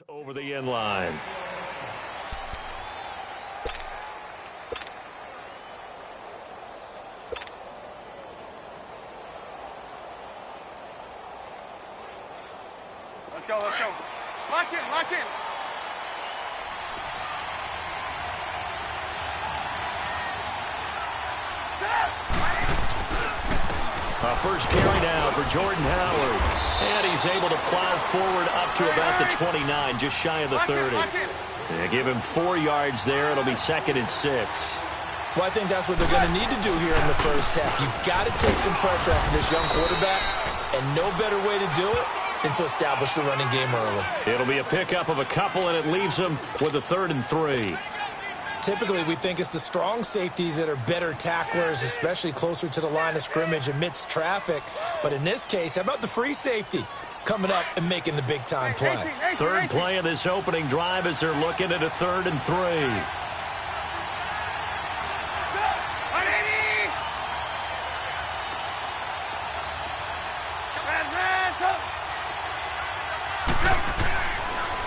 Over the end line. Let's go, let's go. Lock in, lock in. First carry now for Jordan Howard. And he's able to plow forward up to about the 29, just shy of the 30. They give him 4 yards there. It'll be 2nd and 6. Well, I think that's what they're going to need to do here in the first half. You've got to take some pressure off of this young quarterback, and no better way to do it than to establish the running game early. It'll be a pickup of a couple, and it leaves them with a 3rd and 3. Typically, we think it's the strong safeties that are better tacklers, especially closer to the line of scrimmage amidst traffic. But in this case, how about the free safety coming up and making the big-time play? Third play of this opening drive as they're looking at a 3rd and 3.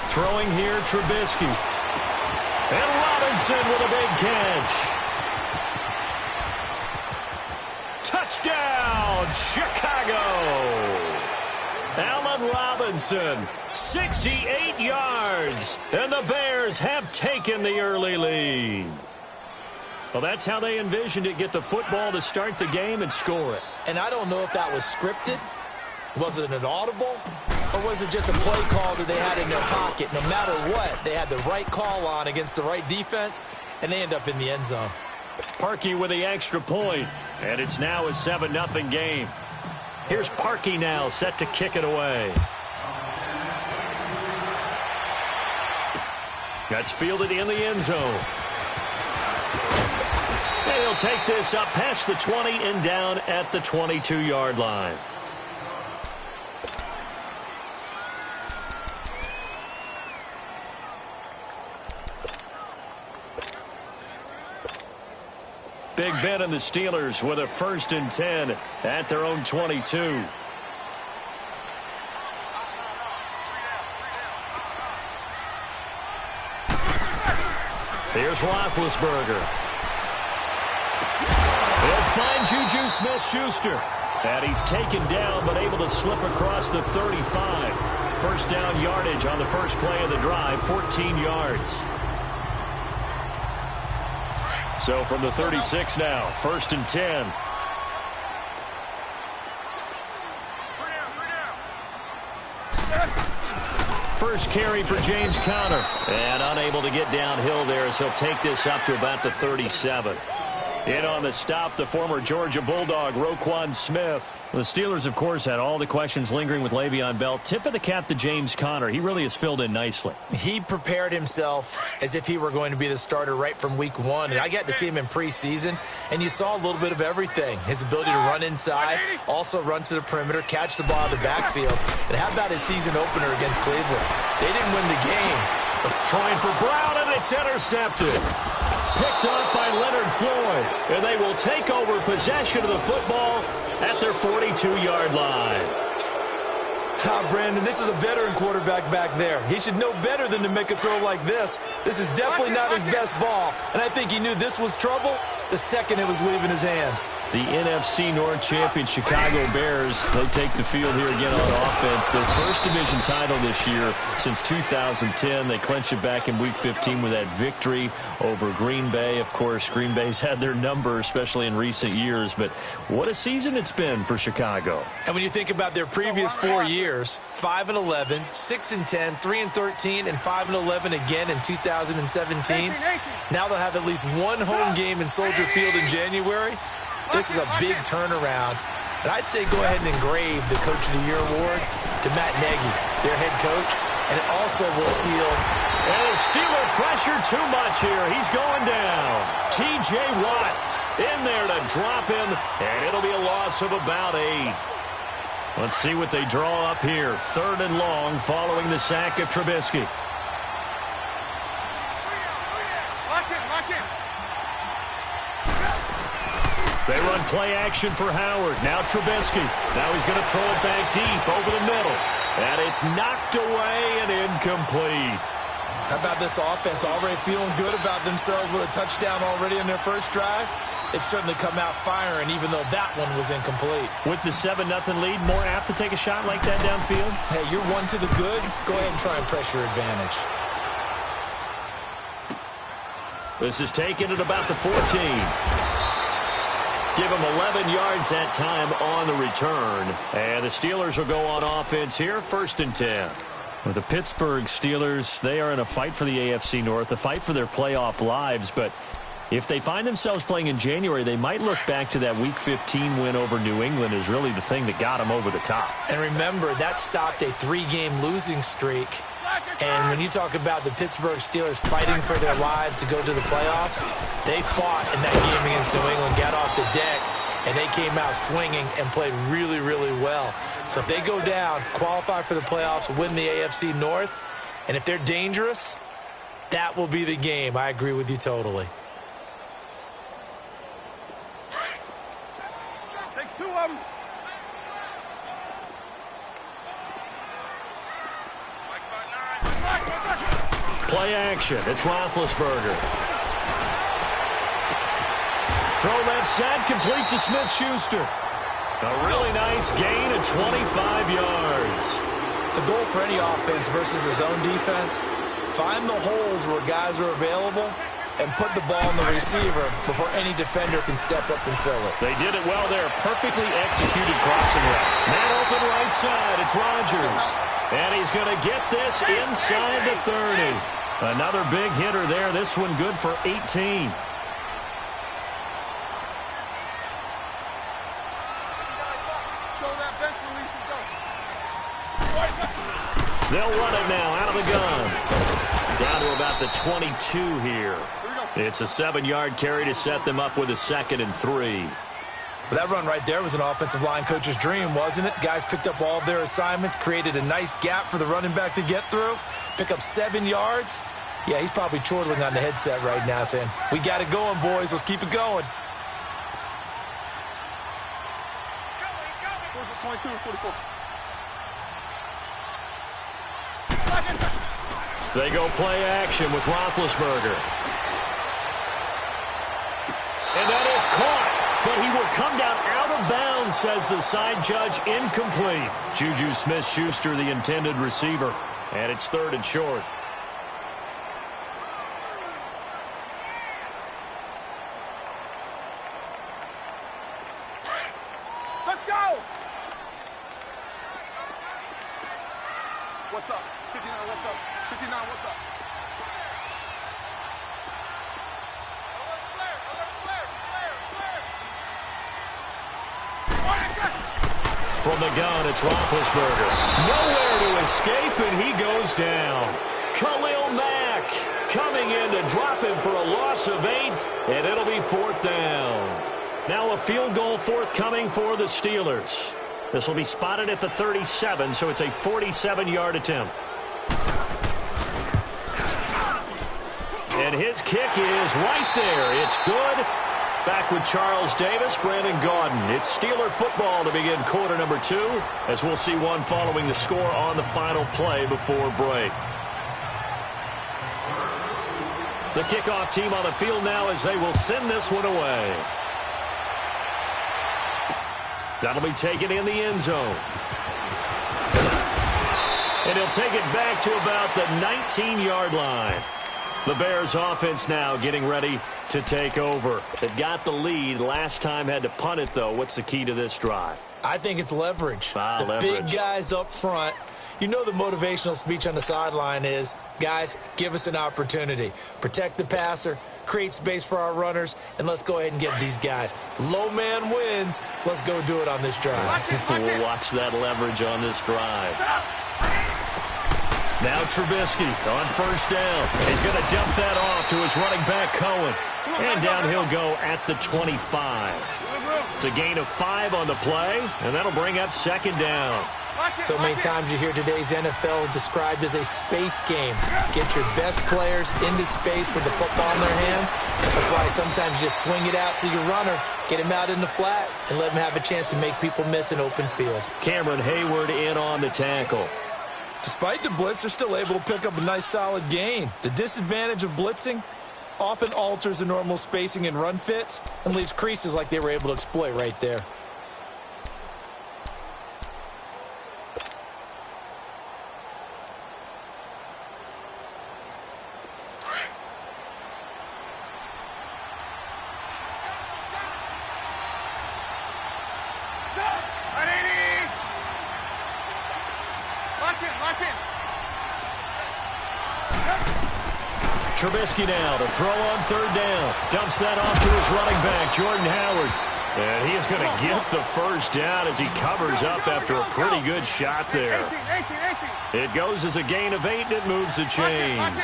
Throwing here, Trubisky. And Robinson with a big catch. Touchdown, Chicago. Allen Robinson, 68 yards. And the Bears have taken the early lead. Well, that's how they envisioned it. Get the football to start the game and score it. And I don't know if that was scripted. Was it an audible? Or was it just a play call that they had in their pocket? No matter what, they had the right call on against the right defense, and they end up in the end zone. Parkey with the extra point, and it's now a 7-0 game. Here's Parkey now, set to kick it away. That's fielded in the end zone. And he'll take this up past the 20 and down at the 22-yard line. Big Ben and the Steelers with a 1st and 10 at their own 22. Here's Roethlisberger. They'll find Juju Smith-Schuster. And he's taken down but able to slip across the 35. First down yardage on the first play of the drive, 14 yards. So from the 36 now, 1st and 10. First carry for James Conner. And unable to get downhill there as he'll take this up to about the 37. In on the stop, the former Georgia Bulldog, Roquan Smith. The Steelers, of course, had all the questions lingering with Le'Veon Bell. Tip of the cap to James Conner. He really has filled in nicely. He prepared himself as if he were going to be the starter right from week 1. And I got to see him in preseason, and you saw a little bit of everything. His ability to run inside, also run to the perimeter, catch the ball out of the backfield. And how about his season opener against Cleveland? They didn't win the game. Trying for Brown, and it's intercepted. Picked up by Leonard Floyd, and they will take over possession of the football at their 42-yard line. Brandon, this is a veteran quarterback back there. He should know better than to make a throw like this. This is definitely not his best ball, and I think he knew this was trouble the second it was leaving his hand. The NFC North champion Chicago Bears, they take the field here again on offense. Their first division title this year since 2010. They clinched it back in Week 15 with that victory over Green Bay. Of course, Green Bay's had their number, especially in recent years. But what a season it's been for Chicago. And when you think about their previous 4 years, 5-11, 6-10, 3-13, and 5-11 again in 2017. Now they'll have at least one home game in Soldier Field in January. This is a big turnaround. And I'd say go ahead and engrave the Coach of the Year award to Matt Nagy, their head coach. And it also will seal. And the Steeler pressure too much here. He's going down. T.J. Watt in there to drop him. And it'll be a loss of about 8. Let's see what they draw up here. 3rd and long following the sack of Trubisky. They run play action for Howard. Now Trubisky. Now he's going to throw it back deep over the middle. And it's knocked away and incomplete. How about this offense already feeling good about themselves with a touchdown already in their first drive? They've certainly come out firing, even though that one was incomplete. With the 7-0 lead, more apt to take a shot like that downfield? Hey, you're one to the good. Go ahead and try and press your advantage. This is taken at about the 14. Give him 11 yards that time on the return. And the Steelers will go on offense here, 1st and 10. Well, the Pittsburgh Steelers, they are in a fight for the AFC North, a fight for their playoff lives. But if they find themselves playing in January, they might look back to that Week 15 win over New England as really the thing that got them over the top. And remember, that stopped a 3-game losing streak. And when you talk about the Pittsburgh Steelers fighting for their lives to go to the playoffs, they fought in that game against New England, got off the deck, and they came out swinging and played really, really well. So if they go down, qualify for the playoffs, win the AFC North, and if they're dangerous, that will be the game. I agree with you totally. Take 2 of them. Play action. It's Roethlisberger. Throw left side, complete to Smith-Schuster. A really nice gain of 25 yards. The goal for any offense versus his own defense, find the holes where guys are available and put the ball in the receiver before any defender can step up and fill it. They did it well there. Perfectly executed crossing route. Man open right side. It's Rodgers. And he's going to get this inside the 30. Another big hitter there. This one good for 18. They'll run it now out of the gun. Down to about the 22 here. It's a 7-yard carry to set them up with a 2nd and 3. But that run right there was an offensive line coach's dream, wasn't it? Guys picked up all of their assignments, created a nice gap for the running back to get through, pick up 7 yards. Yeah, he's probably chortling on the headset right now saying, we got it going, boys. Let's keep it going. 22, 44. They go play action with Roethlisberger. And that is caught. But he will come down out of bounds, says the side judge. Incomplete. Juju Smith-Schuster, the intended receiver. And it's 3rd and short. Let's go! What's up? 59, what's up? 59, what's up? From the gun, it's Roethlisberger. Nowhere to escape, and he goes down. Khalil Mack coming in to drop him for a loss of 8, and it'll be 4th down. Now a field goal forthcoming for the Steelers. This will be spotted at the 37, so it's a 47-yard attempt. And his kick is right there. It's good. Back with Charles Davis, Brandon Gaudin. It's Steeler football to begin quarter number 2, as we'll see one following the score on the final play before break. The kickoff team on the field now as they will send this one away. That'll be taken in the end zone. And he'll take it back to about the 19-yard line. The Bears offense now getting ready to take over. They've got the lead. Last time had to punt it, though. What's the key to this drive? I think it's leverage. Leverage. Big guys up front. You know the motivational speech on the sideline is, guys, give us an opportunity. Protect the passer, create space for our runners, and let's go ahead and get these guys. Low man wins. Let's go do it on this drive. We'll watch that leverage on this drive. Now Trubisky on 1st down. He's going to dump that off to his running back, Cohen. And down he'll go at the 25. It's a gain of 5 on the play, and that'll bring up 2nd down. So many times you hear today's NFL described as a space game. Get your best players into space with the football in their hands. That's why sometimes you just swing it out to your runner, get him out in the flat, and let him have a chance to make people miss an open field. Cameron Hayward in on the tackle. Despite the blitz, they're still able to pick up a nice solid gain. The disadvantage of blitzing often alters the normal spacing and run fits and leaves creases like they were able to exploit right there. Trubisky now to throw on third down. Dumps that off to his running back, Jordan Howard. And he is going to get the first down as he covers up after a pretty good shot there. It goes as a gain of 8, and it moves the chains.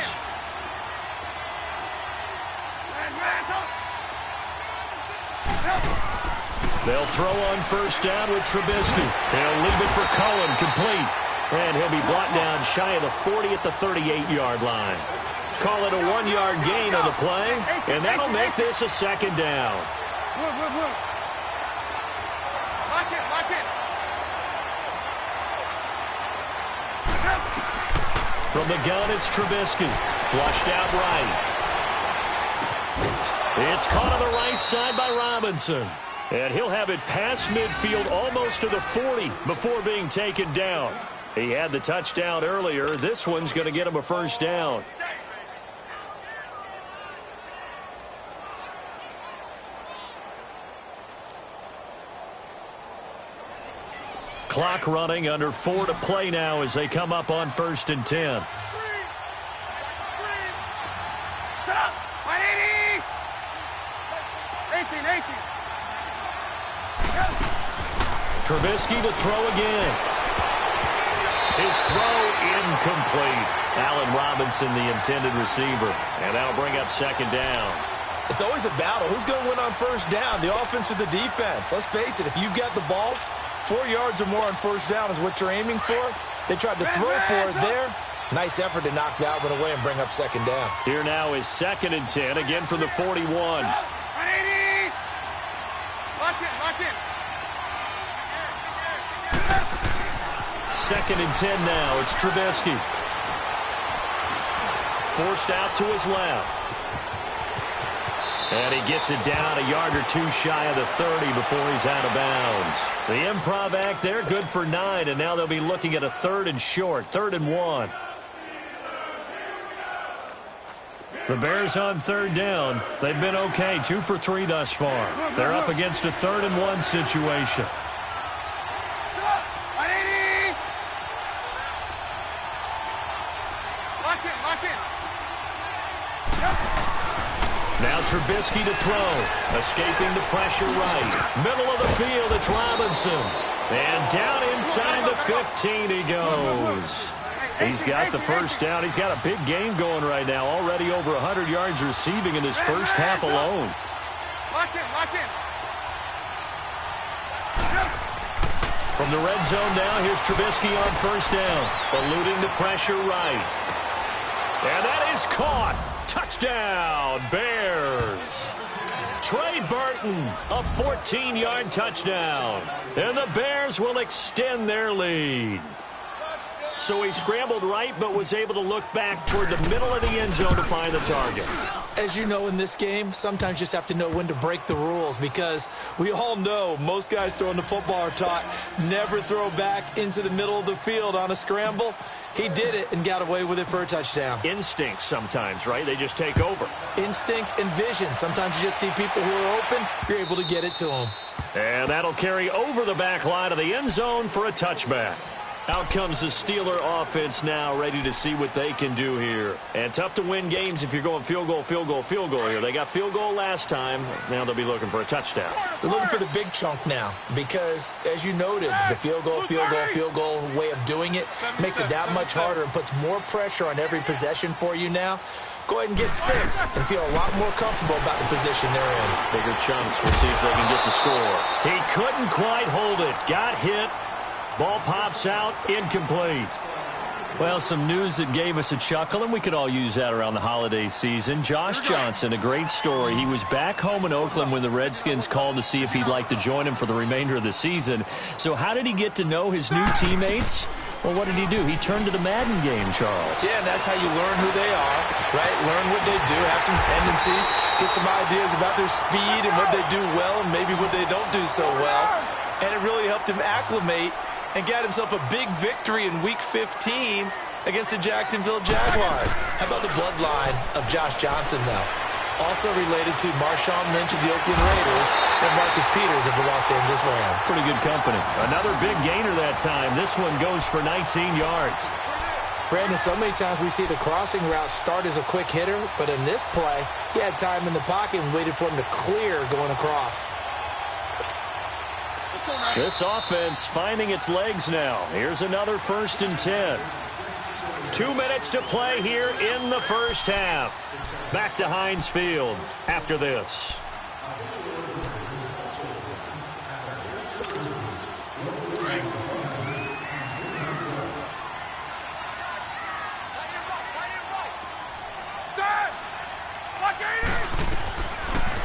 They'll throw on first down with Trubisky. They'll leave it for Cohen, complete. And he'll be brought down shy of the 40 at the 38-yard line. Call it a 1-yard gain on the play, and that'll make this a second down. Lock it. From the gun, it's Trubisky. Flushed out right. It's caught on the right side by Robinson. And he'll have it past midfield almost to the 40 before being taken down. He had the touchdown earlier. This one's going to get him a first down. Clock running, under 4 to play now as they come up on 1st and 10. Set up. 18. Trubisky to throw again. His throw incomplete. Allen Robinson, the intended receiver. And that'll bring up second down. It's always a battle. Who's going to win on first down, the offense or the defense? Let's face it, if you've got the ball, 4 yards or more on first down is what you're aiming for. They tried to throw for it there. Nice effort to knock that one away and bring up second down. Here now is 2nd and 10, again from the 41. 180. Lock it. 2nd and 10 now. It's Trubisky. Forced out to his left. And he gets it down a yard or two shy of the 30 before he's out of bounds. The improv act there, good for 9, and now they'll be looking at a 3rd and short, 3rd and 1. The Bears on 3rd down. They've been okay, 2 for 3 thus far. They're up against a 3rd and 1 situation. 180. Lock it. Now Trubisky to throw. Escaping the pressure right. Middle of the field, it's Robinson. And down inside the 15 he goes. He's got the first down. He's got a big game going right now. Already over 100 yards receiving in his first half alone. Lock it. From the red zone now, here's Trubisky on first down. Eluding the pressure right. And that is caught. Touchdown, Bears. Trey Burton, a 14-yard touchdown. And the Bears will extend their lead. So he scrambled right, but was able to look back toward the middle of the end zone to find the target. As you know, in this game, sometimes you just have to know when to break the rules, because we all know most guys throwing the football are taught never throw back into the middle of the field on a scramble. He did it and got away with it for a touchdown. Instinct sometimes, right? They just take over. Instinct and vision. Sometimes you just see people who are open, you're able to get it to them. And that'll carry over the back line of the end zone for a touchback. Out comes the Steeler offense now, ready to see what they can do here. And tough to win games if you're going field goal here. They got field goal last time. Now they'll be looking for a touchdown. They're looking for the big chunk now because, as you noted, the field goal way of doing it makes it that much harder and puts more pressure on every possession for you now. Go ahead and get 6 and feel a lot more comfortable about the position they're in. Bigger chunks. We'll see if they can get the score. He couldn't quite hold it. Got hit. Ball pops out, incomplete. Well, some news that gave us a chuckle, and we could all use that around the holiday season. Josh Johnson, a great story. He was back home in Oakland when the Redskins called to see if he'd like to join him for the remainder of the season. So how did he get to know his new teammates? Well, what did he do? He turned to the Madden game, Charles. Yeah, and that's how you learn who they are, right? Learn what they do, have some tendencies, get some ideas about their speed and what they do well and maybe what they don't do so well. And it really helped him acclimate and got himself a big victory in Week 15 against the Jacksonville Jaguars. How about the bloodline of Josh Johnson, though? Also related to Marshawn Lynch of the Oakland Raiders and Marcus Peters of the Los Angeles Rams. Pretty good company. Another big gainer that time. This one goes for 19 yards. Brandon, so many times we see the crossing route start as a quick hitter, but in this play, he had time in the pocket and waited for him to clear going across. This offense finding its legs now. Here's another 1st and 10. 2 minutes to play here in the first half. Back to Heinz Field after this.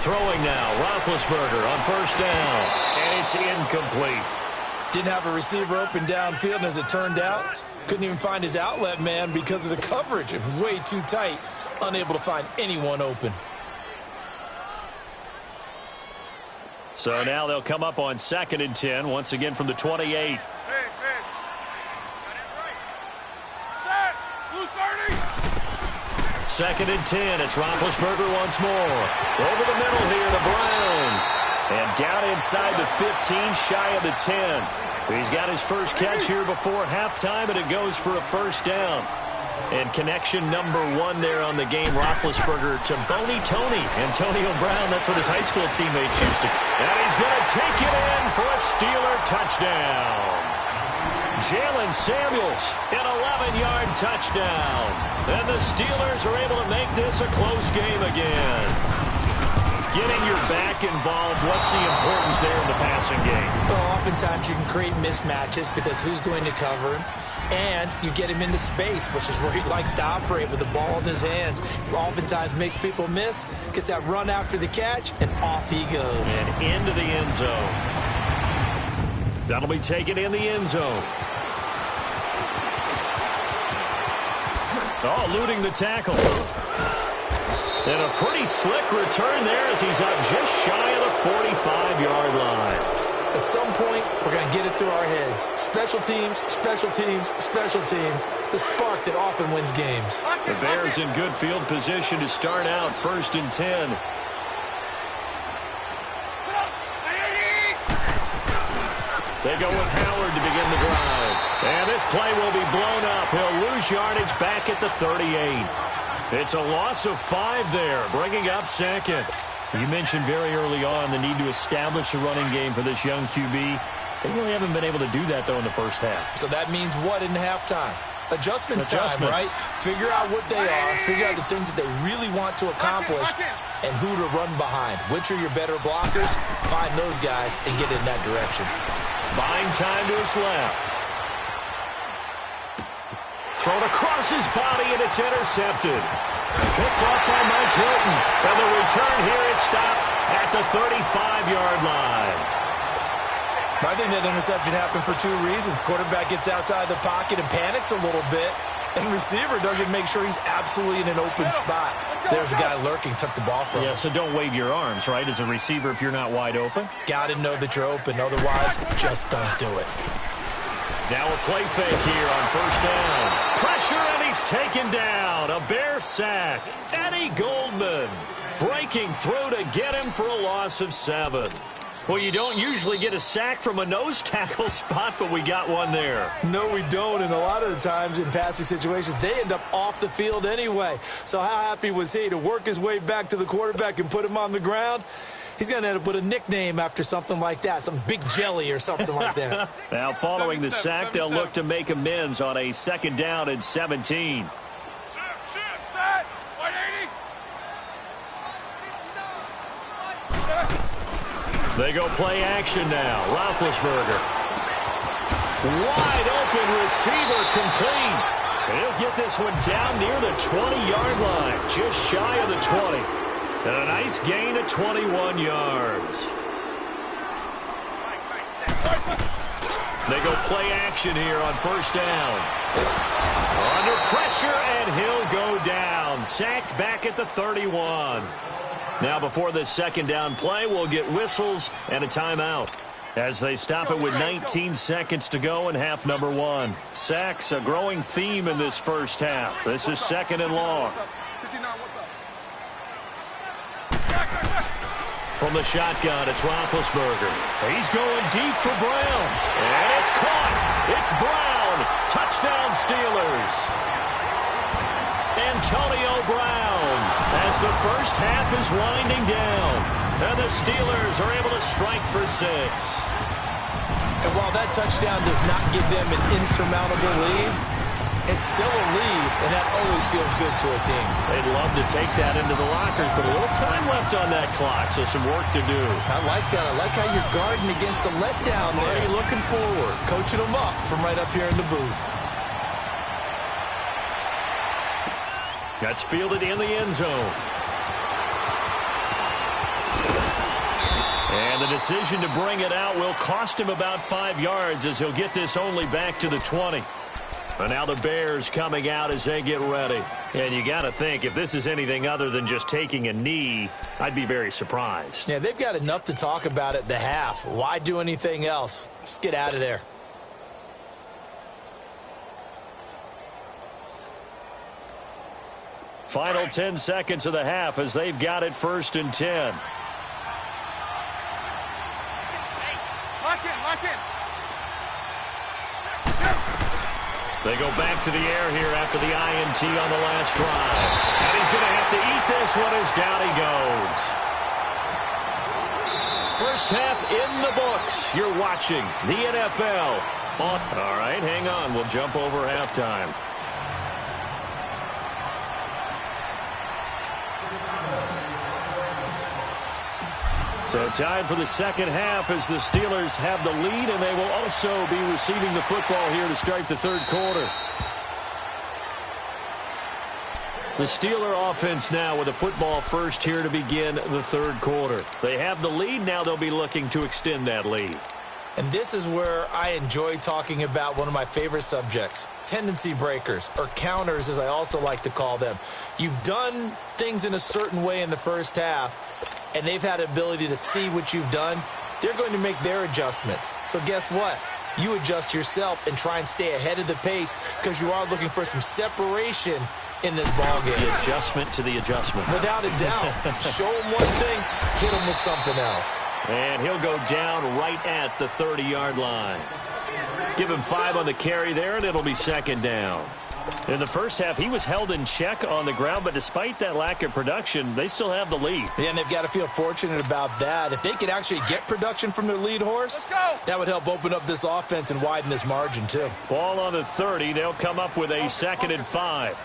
Throwing now, Roethlisberger on 1st down, and it's incomplete. Didn't have a receiver open downfield, and as it turned out, couldn't even find his outlet man because of the coverage. It was way too tight, unable to find anyone open. So now they'll come up on 2nd and 10, once again from the 28. Second and 10. It's Roethlisberger once more. Over the middle here to Brown. And down inside the 15, shy of the 10. He's got his first catch here before halftime, and it goes for a 1st down. And connection number 1 there on the game, Roethlisberger to Boney Tony. Antonio Brown, that's what his high school teammates used to. And he's going to take it in for a Steeler touchdown. Jalen Samuels, an 11-yard touchdown. And the Steelers are able to make this a close game again. Getting your back involved, what's the importance there in the passing game? Well, oftentimes you can create mismatches because who's going to cover him? And you get him into space, which is where he likes to operate with the ball in his hands. Oftentimes makes people miss, gets that run after the catch, and off he goes. And into the end zone. That'll be taken in the end zone. Oh, eluding the tackle. And a pretty slick return there as he's up just shy of the 45-yard line. At some point, we're going to get it through our heads. Special teams, special teams, special teams. The spark that often wins games. The Bears in good field position to start out 1st and 10. They go with Howard to begin the drive. And this play will be blown up. He'll lose yardage back at the 38. It's a loss of 5 there, bringing up 2nd. You mentioned very early on the need to establish a running game for this young QB. They really haven't been able to do that, though, in the first half. So that means what in halftime? Adjustments time, right? Figure out what they are, figure out the things that they really want to accomplish, and who to run behind. Which are your better blockers? Find those guys and get in that direction. Buying time to his left. Thrown across his body, and it's intercepted. Picked off by Mike Hilton. And the return here is stopped at the 35-yard line. I think that interception happened for 2 reasons. Quarterback gets outside the pocket and panics a little bit. And receiver doesn't make sure he's absolutely in an open spot. There's a guy lurking, took the ball from him. Yeah, so don't wave your arms, right, as a receiver if you're not wide open. Got to know that you're open. Otherwise, just don't do it. Now a play fake here on 1st down. Pressure, and he's taken down. A Bear sack. Eddie Goldman breaking through to get him for a loss of 7. Well, you don't usually get a sack from a nose tackle spot, but we got one there. No, we don't, and a lot of the times in passing situations, they end up off the field anyway. So how happy was he to work his way back to the quarterback and put him on the ground? He's going to end up with a nickname after something like that, some Big Jelly or something like that. Now, following the sack, they'll look to make amends on a 2nd down and 17. They go play action now. Roethlisberger. Wide open receiver complete. He'll get this one down near the 20-yard line, just shy of the 20. And a nice gain of 21 yards. They go play action here on first down. Under pressure, and he'll go down. Sacked back at the 31. Now before this second down play, we'll get whistles and a timeout as they stop it with 19 seconds to go in half number one. Sacks, a growing theme in this first half. This is second and long. From the shotgun, it's Roethlisberger. He's going deep for Brown. And it's caught. It's Brown. Touchdown, Steelers. Antonio Brown as the first half is winding down. And the Steelers are able to strike for 6. And while that touchdown does not give them an insurmountable lead, it's still a lead, and that always feels good to a team. They'd love to take that into the lockers, but a little time left on that clock, so some work to do. I like that. I like how you're guarding against a letdown there. Already looking forward. Coaching them up from right up here in the booth. That's fielded in the end zone. And the decision to bring it out will cost him about 5 yards as he'll get this only back to the 20. And now the Bears coming out as they get ready. And you got to think, if this is anything other than just taking a knee, I'd be very surprised. Yeah, they've got enough to talk about at the half. Why do anything else? Just get out of there. Final 10 seconds of the half as they've got it 1st and 10. Lock in. They go back to the air here after the INT on the last drive. And he's going to have to eat this one as down he goes. First half in the books. You're watching the NFL. All right, hang on. We'll jump over halftime. So time for the second half as the Steelers have the lead, and they will also be receiving the football here to start the third quarter. The Steeler offense now with the football first here to begin the third quarter. They have the lead. Now they'll be looking to extend that lead. And this is where I enjoy talking about one of my favorite subjects, tendency breakers, or counters as I also like to call them. You've done things in a certain way in the first half, and they've had the ability to see what you've done. They're going to make their adjustments. So guess what? You adjust yourself and try and stay ahead of the pace because you are looking for some separation in this ballgame. The adjustment to the adjustment. Without a doubt. Show them one thing, hit them with something else. And he'll go down right at the 30-yard line. Give him 5 on the carry there, and it'll be second down. In the first half, he was held in check on the ground, but despite that lack of production, they still have the lead. Yeah, and they've got to feel fortunate about that. If they could actually get production from their lead horse, that would help open up this offense and widen this margin, too. Ball on the 30. They'll come up with a 2nd and 5.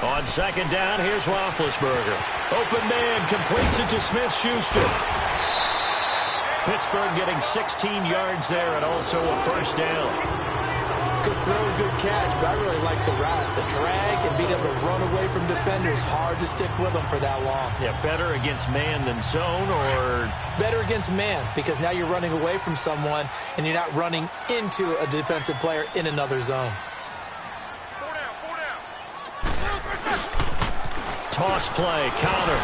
On second down, here's Roethlisberger. Open man, completes it to Smith-Schuster. Pittsburgh getting 16 yards there and also a first down. Good throw, good catch, but I really like the route. The drag and being able to run away from defenders, hard to stick with them for that long. Yeah, better against man than zone, or? Better against man, because now you're running away from someone and you're not running into a defensive player in another zone. Toss play, counter.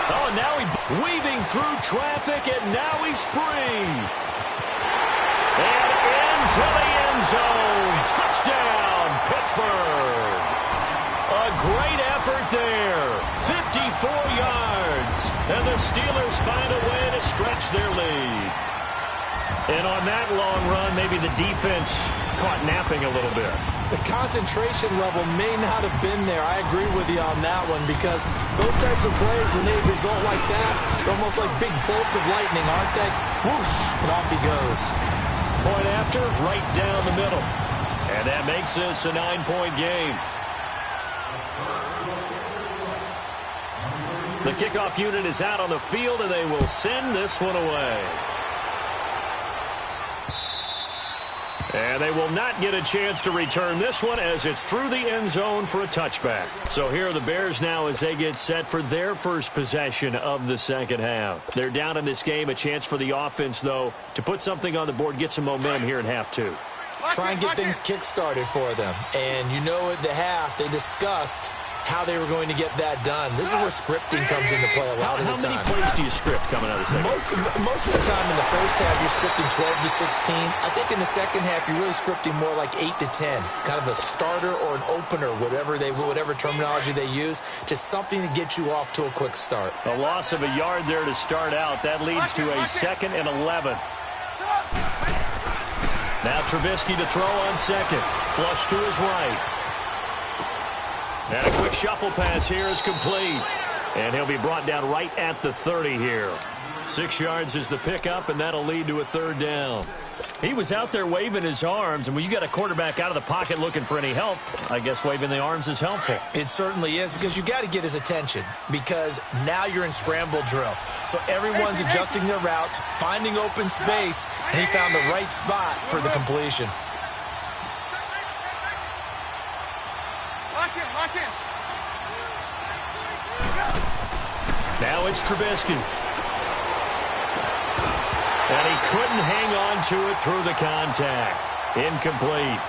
Oh, and now he's weaving through traffic, and now he's free. And into the end zone. Touchdown, Pittsburgh. A great effort there. 54 yards. And the Steelers find a way to stretch their lead. And on that long run, maybe the defense caught napping a little bit. The concentration level may not have been there. I agree with you on that one because those types of plays, when they result like that, they're almost like big bolts of lightning, aren't they? Whoosh, and off he goes. Point after, right down the middle. And that makes this a 9-point game. The kickoff unit is out on the field, and they will send this one away. And they will not get a chance to return this one as it's through the end zone for a touchback. So here are the Bears now as they get set for their first possession of the second half. They're down in this game. A chance for the offense, though, to put something on the board, get some momentum here in half two. Try and get things kick-started for them. And you know at the half they discussed how they were going to get that done. This is where scripting comes into play a lot of the time. How many plays do you script coming out of the second half? Most of the time in the first half, you're scripting 12 to 16. I think in the second half, you're really scripting more like 8 to 10. Kind of a starter or an opener, whatever terminology they use. Just something to get you off to a quick start. A loss of a yard there to start out. That leads to a 2nd and 11. Now Trubisky to throw on second. Flush to his right. And a quick shuffle pass here is complete. And he'll be brought down right at the 30 here. 6 yards is the pickup, and that'll lead to a 3rd down. He was out there waving his arms, and when you got a quarterback out of the pocket looking for any help, I guess waving the arms is helpful. It certainly is, because you got to get his attention, because now you're in scramble drill. So everyone's adjusting their routes, finding open space, and he found the right spot for the completion. Lock in. Now it's Trubisky. And he couldn't hang on to it through the contact. Incomplete.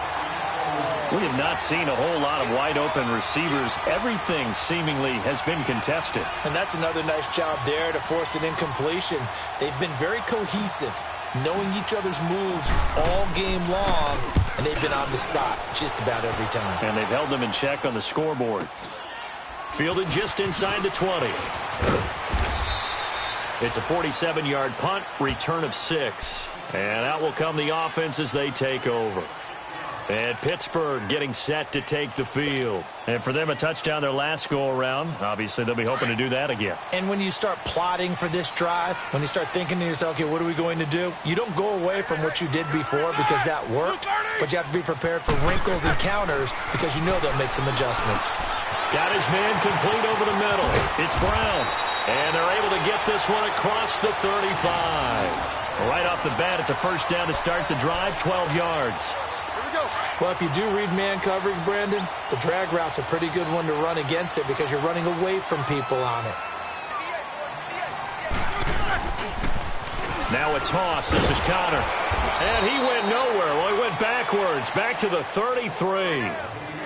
We have not seen a whole lot of wide-open receivers. Everything seemingly has been contested. And that's another nice job there to force an incompletion. They've been very cohesive, knowing each other's moves all game long, and they've been on the spot just about every time. And they've held them in check on the scoreboard. Fielded just inside the 20. It's a 47-yard punt, return of 6. And out will come the offense as they take over. And Pittsburgh getting set to take the field. And for them, a touchdown their last go-around. Obviously, they'll be hoping to do that again. And when you start plotting for this drive, when you start thinking to yourself, okay, what are we going to do? You don't go away from what you did before because that worked, but you have to be prepared for wrinkles and counters because you know they'll make some adjustments. Got his man complete over the middle. It's Brown. And they're able to get this one across the 35. Right off the bat, it's a first down to start the drive, 12 yards. Well, if you do read man coverage, Brandon, the drag route's a pretty good one to run against it because you're running away from people on it. Now a toss. This is Connor. And he went nowhere. Well, he went backwards, back to the 33.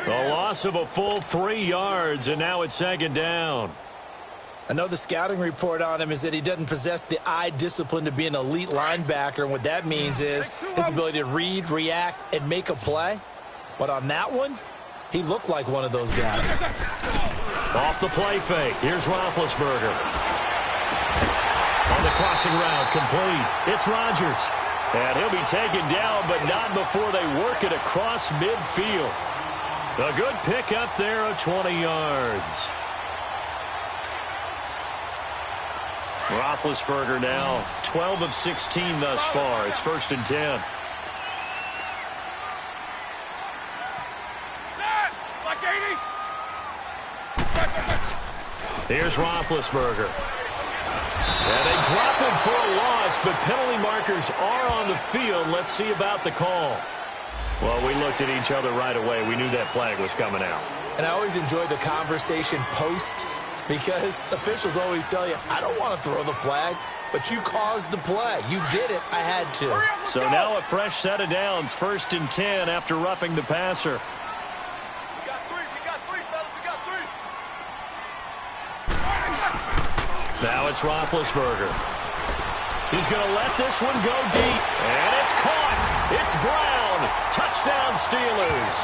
A loss of a full 3 yards, and now it's 2nd down. I know the scouting report on him is that he doesn't possess the eye discipline to be an elite linebacker, and what that means is his ability to read, react, and make a play. But on that one, he looked like one of those guys. Off the play fake. Here's Roethlisberger. On the crossing route, complete. It's Rodgers. And he'll be taken down, but not before they work it across midfield. A good pickup there of 20 yards. Roethlisberger now 12 of 16 thus far. It's 1st and 10. Here's Roethlisberger. And they drop him for a loss, but penalty markers are on the field. Let's see about the call. Well, we looked at each other right away. We knew that flag was coming out. And I always enjoy the conversation post, because officials always tell you, I don't want to throw the flag, but you caused the play. You did it. I had to. So now a fresh set of downs, 1st and 10 after roughing the passer. We got three, fellas. We got 3. Now it's Roethlisberger. He's going to let this one go deep, and it's caught. It's Brown. Touchdown, Steelers.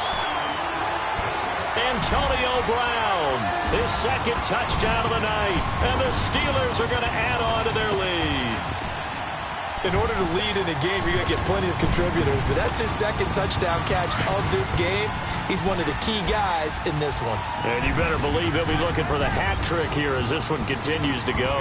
Antonio Brown, his 2nd touchdown of the night, and the Steelers are going to add on to their lead. In order to lead in a game, you're going to get plenty of contributors, but that's his 2nd touchdown catch of this game. He's one of the key guys in this one. And you better believe he'll be looking for the hat trick here as this one continues to go.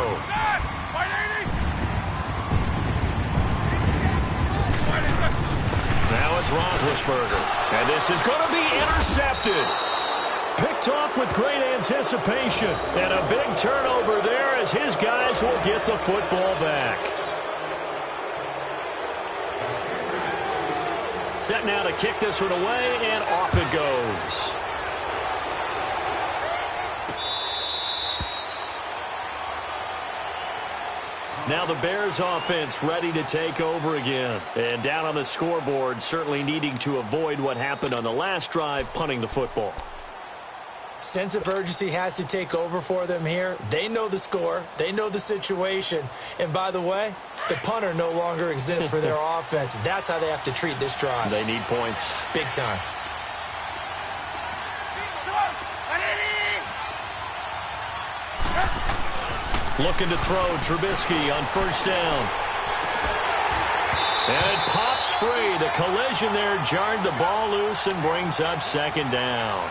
Now it's Roethlisberger, and this is going to be intercepted. Picked off with great anticipation. And a big turnover there as his guys will get the football back. Set now to kick this one away, and off it goes. Now the Bears offense ready to take over again. And down on the scoreboard, certainly needing to avoid what happened on the last drive, punting the football. Sense of urgency has to take over for them here. They know the score. They know the situation. And by the way, the punter no longer exists for their offense. That's how they have to treat this drive. They need points. Big time. Looking to throw Trubisky on first down. And it pops free. The collision there jarred the ball loose and brings up second down.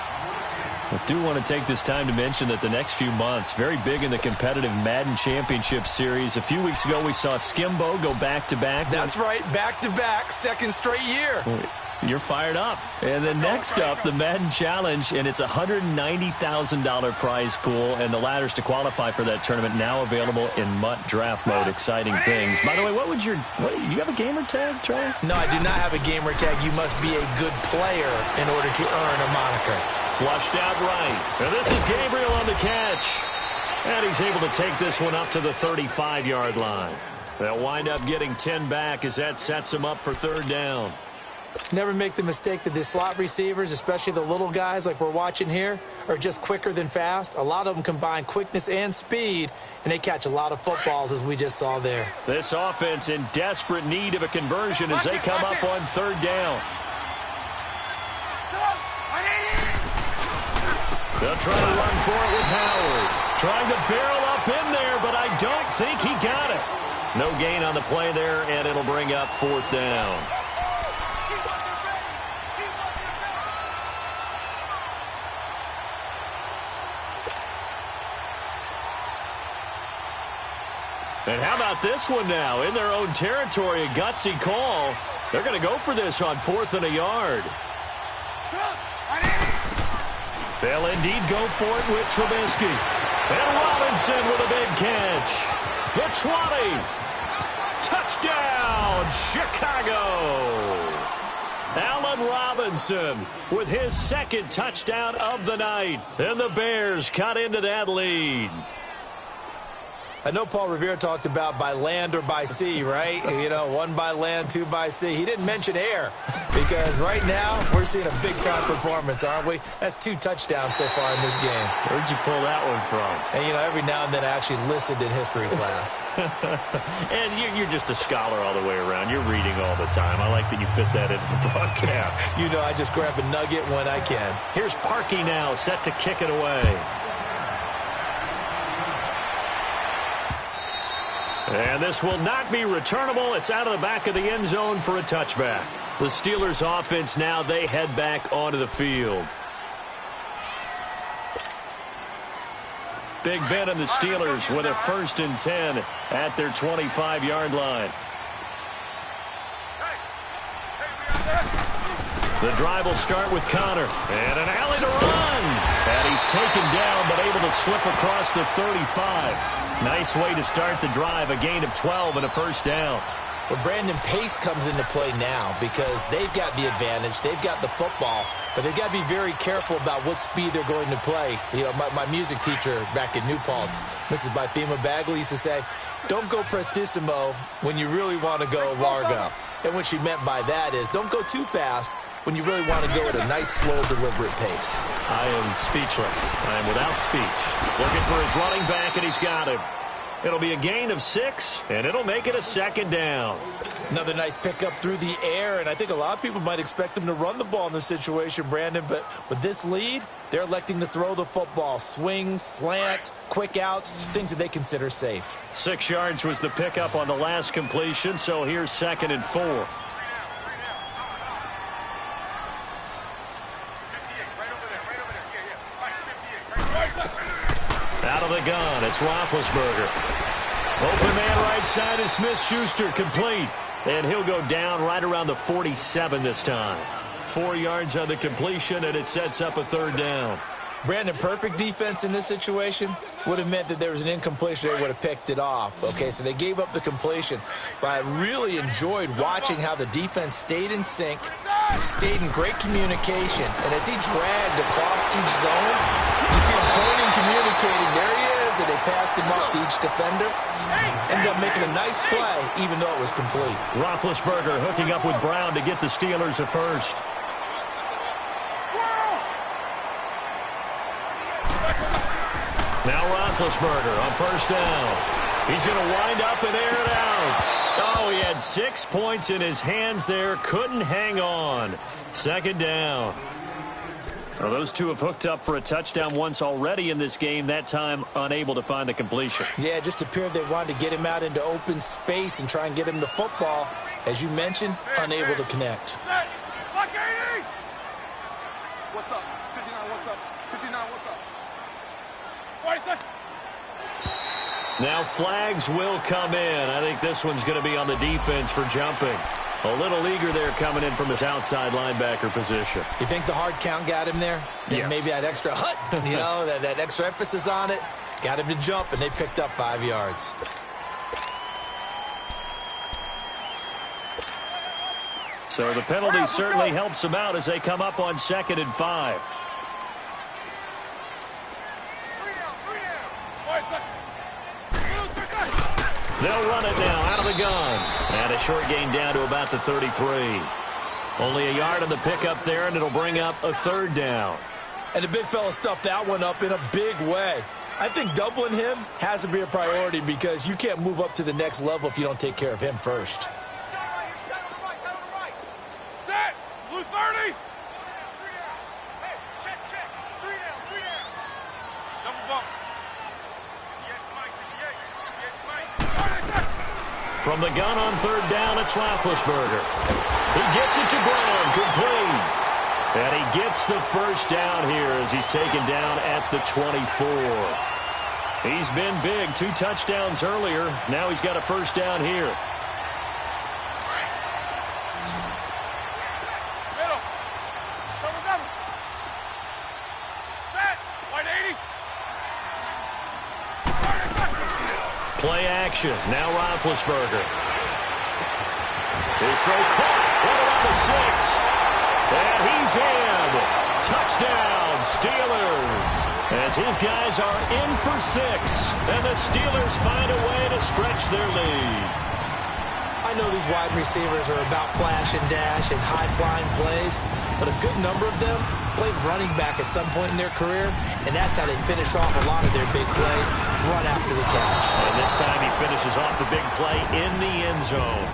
I do want to take this time to mention that the next few months, very big in the competitive Madden Championship Series. A few weeks ago, we saw Skimbo go back-to-back. That's right, back-to-back, second straight year. You're fired up. And then next up, the Madden Challenge, and it's a $190,000 prize pool, and the ladders to qualify for that tournament now available in MUT draft mode. Exciting things. By the way, do you have a gamer tag, Charlie? No, I do not have a gamer tag. You must be a good player in order to earn a moniker. Flushed out right. And this is Gabriel on the catch. And he's able to take this one up to the 35-yard line. They'll wind up getting 10 back as that sets him up for third down. Never make the mistake that the slot receivers, especially the little guys like we're watching here, are just quicker than fast. A lot of them combine quickness and speed, and they catch a lot of footballs, as we just saw there. This offense in desperate need of a conversion as they come up on third down. They'll try to run for it with Howard. Trying to barrel up in there, but I don't think he got it. No gain on the play there, and it'll bring up fourth down. And how about this one now? In their own territory, a gutsy call. They're going to go for this on 4th and a yard. They'll indeed go for it with Trubisky. And Robinson with a big catch. The 20. Touchdown, Chicago. Allen Robinson with his second touchdown of the night. And the Bears cut into that lead. I know Paul Revere talked about by land or by sea, right? You know, one by land, two by sea. He didn't mention air because right now we're seeing a big-time performance, aren't we? That's 2 touchdowns so far in this game. Where'd you pull that one from? And, you know, every now and then I actually listened in history class. And you're just a scholar all the way around. You're reading all the time. I like that you fit that into the broadcast. You know, I just grab a nugget when I can. Here's Parkey now, set to kick it away. And this will not be returnable. It's out of the back of the end zone for a touchback. The Steelers offense now, they head back onto the field. Big Ben and the Steelers with a 1st and 10 at their 25-yard line. The drive will start with Connor. And an alley to run. And he's taken down but able to slip across the 35. Nice way to start the drive, a gain of 12 and a first down. Well, Brandon, pace comes into play now because they've got the advantage. They've got the football, but they've got to be very careful about what speed they're going to play. You know, my music teacher back in New Paltz, Mrs. Bythema Bagley, used to say, don't go prestissimo when you really want to go largo. And what she meant by that is don't go too fast when you really want to go at a nice, slow, deliberate pace. I am speechless. I am without speech. Looking for his running back, and he's got him. It'll be a gain of 6, and it'll make it a 2nd down. Another nice pickup through the air, and I think a lot of people might expect them to run the ball in this situation, Brandon, but with this lead, they're electing to throw the football. Swings, slants, quick outs, things that they consider safe. 6 yards was the pickup on the last completion, so here's 2nd and 4. Out of the gun, it's Roethlisberger. Open man right side is Smith-Schuster, complete. And he'll go down right around the 47 this time. 4 yards on the completion, and it sets up a 3rd down. Brandon, perfect defense in this situation would have meant that there was an incompletion. They would have picked it off. Okay, so they gave up the completion. But I really enjoyed watching how the defense stayed in sync, stayed in great communication. And as he dragged across each zone, you see him pointing, communicating. There he is, and they passed him off to each defender. Ended up making a nice play, even though it was complete. Roethlisberger hooking up with Brown to get the Steelers a first. Now Roethlisberger on first down. He's going to wind up and air it out. Oh, he had 6 points in his hands there. Couldn't hang on. Second down. Well, those two have hooked up for a touchdown once already in this game, that time unable to find the completion. Yeah, it just appeared they wanted to get him out into open space and try and get him the football. As you mentioned, unable to connect. What's up? 59, what's up? 59, what's up? What is that? Now flags will come in. I think this one's going to be on the defense for jumping. A little eager there coming in from his outside linebacker position. You think the hard count got him there? Yes. Maybe that extra hut, you know, that extra emphasis on it. Got him to jump, and they picked up 5 yards. So the penalty certainly helps them out as they come up on 2nd and 5. They'll run it now out of the gun. And a short gain down to about the 33. Only a yard on the pickup there, and it'll bring up a 3rd down. And the big fella stuffed that one up in a big way. I think doubling him has to be a priority because you can't move up to the next level if you don't take care of him first. Set! Blue 30! Hey, check. 3 down. Double bump. From the gun on 3rd down, it's Roethlisberger. He gets it to Brown, complete. And he gets the first down here as he's taken down at the 24. He's been big, 2 touchdowns earlier. Now he's got a first down here. Middle. Double. Set! White 80. Play action. Now Roethlisberger. His throw caught. Right around the 6. And he's in. Touchdown, Steelers. As his guys are in for 6. And the Steelers find a way to stretch their lead. I know these wide receivers are about flash and dash and high-flying plays, but a good number of them played running back at some point in their career, and that's how they finish off a lot of their big plays, run after the catch. And this time he finishes off the big play in the end zone.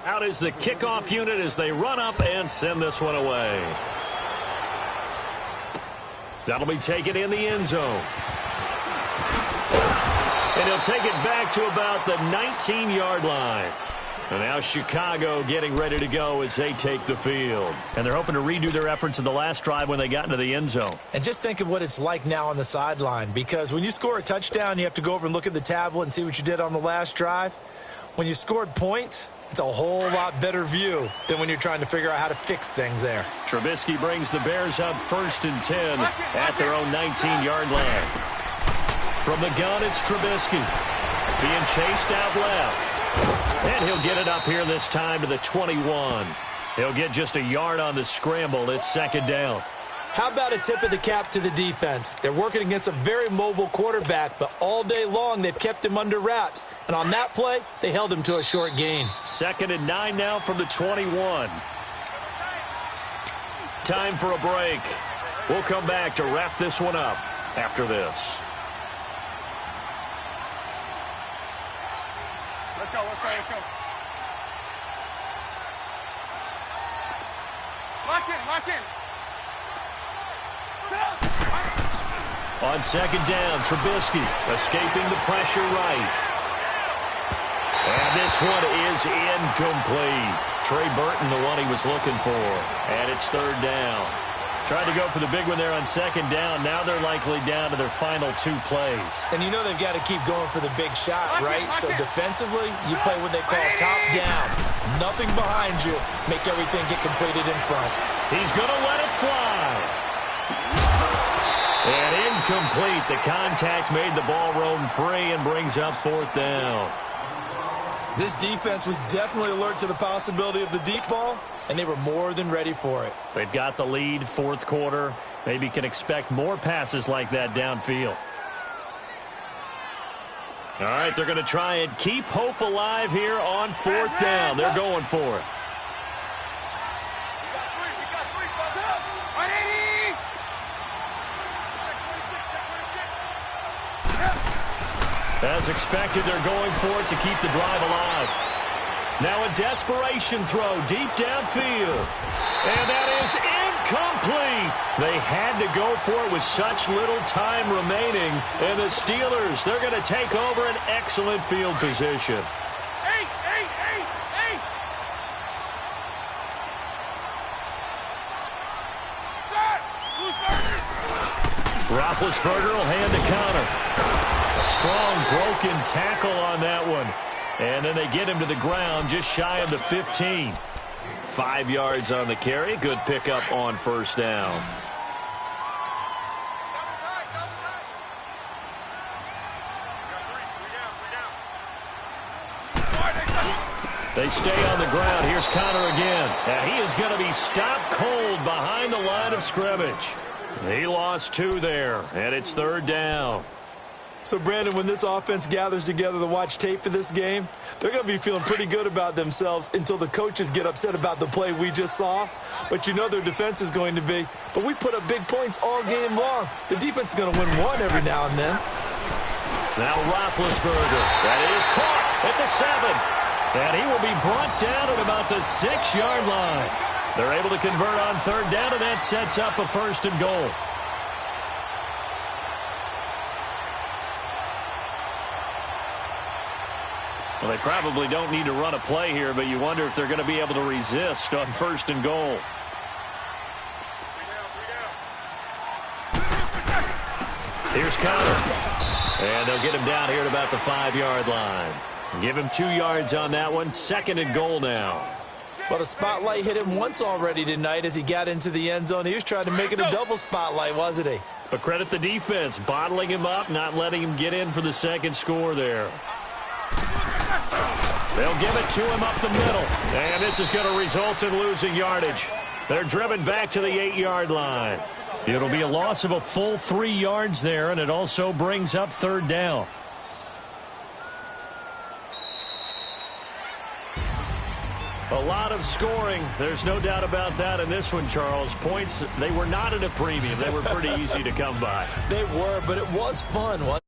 Out is the kickoff unit as they run up and send this one away. That'll be taken in the end zone. And he'll take it back to about the 19-yard line. And now Chicago getting ready to go as they take the field. And they're hoping to redo their efforts in the last drive when they got into the end zone. And just think of what it's like now on the sideline, because when you score a touchdown, you have to go over and look at the tablet and see what you did on the last drive. When you scored points, it's a whole lot better view than when you're trying to figure out how to fix things there. Trubisky brings the Bears up 1st and 10 at their own 19-yard line. From the gun, it's Trubisky being chased out left. And he'll get it up here this time to the 21. He'll get just a yard on the scramble. It's 2nd down. How about a tip of the cap to the defense? They're working against a very mobile quarterback, but all day long they've kept him under wraps. And on that play, they held him to a short gain. 2nd and 9 now from the 21. Time for a break. We'll come back to wrap this one up after this. Let's go. Lock in. On 2nd down, Trubisky escaping the pressure right. And this one is incomplete. Trey Burton, the one he was looking for. And it's 3rd down. Tried to go for the big one there on second down. Now they're likely down to their final 2 plays. And you know they've got to keep going for the big shot, right? So defensively, you play what they call top down. Nothing behind you. Make everything get completed in front. He's going to let it fly. And incomplete. The contact made the ball roam free and brings up 4th down. This defense was definitely alert to the possibility of the deep ball, and they were more than ready for it. They've got the lead, 4th quarter. Maybe can expect more passes like that downfield. All right, they're going to try and keep hope alive here on 4th down. They're going for it. As expected, they're going for it to keep the drive alive. Now a desperation throw deep downfield. And that is incomplete. They had to go for it with such little time remaining. And the Steelers, they're going to take over an excellent field position. Roethlisberger will hand the counter. A strong broken tackle on that one. And then they get him to the ground just shy of the 15. 5 yards on the carry. Good pickup on 1st down. They stay on the ground. Here's Connor again. And he is going to be stopped cold behind the line of scrimmage. He lost 2 there, and it's 3rd down. So, Brandon, when this offense gathers together to watch tape for this game, they're going to be feeling pretty good about themselves until the coaches get upset about the play we just saw. But you know their defense is going to be. But we put up big points all game long. The defense is going to win one every now and then. Now Roethlisberger. That is caught at the 7. And he will be brought down at about the 6-yard line. They're able to convert on 3rd down, and that sets up a 1st and goal. Well, they probably don't need to run a play here, but you wonder if they're going to be able to resist on 1st and goal. Here's Connor. And they'll get him down here at about the 5-yard line. Give him 2 yards on that one. 2nd and goal now. Well, the spotlight hit him once already tonight as he got into the end zone. He was trying to make it a double spotlight, wasn't he? But credit the defense, bottling him up, not letting him get in for the 2nd score there. They'll give it to him up the middle. And this is going to result in losing yardage. They're driven back to the 8-yard line. It'll be a loss of a full 3 yards there, and it also brings up 3rd down. A lot of scoring. There's no doubt about that in this one, Charles. Points, they were not at a premium. They were pretty easy to come by. They were, but it was fun, wasn't it?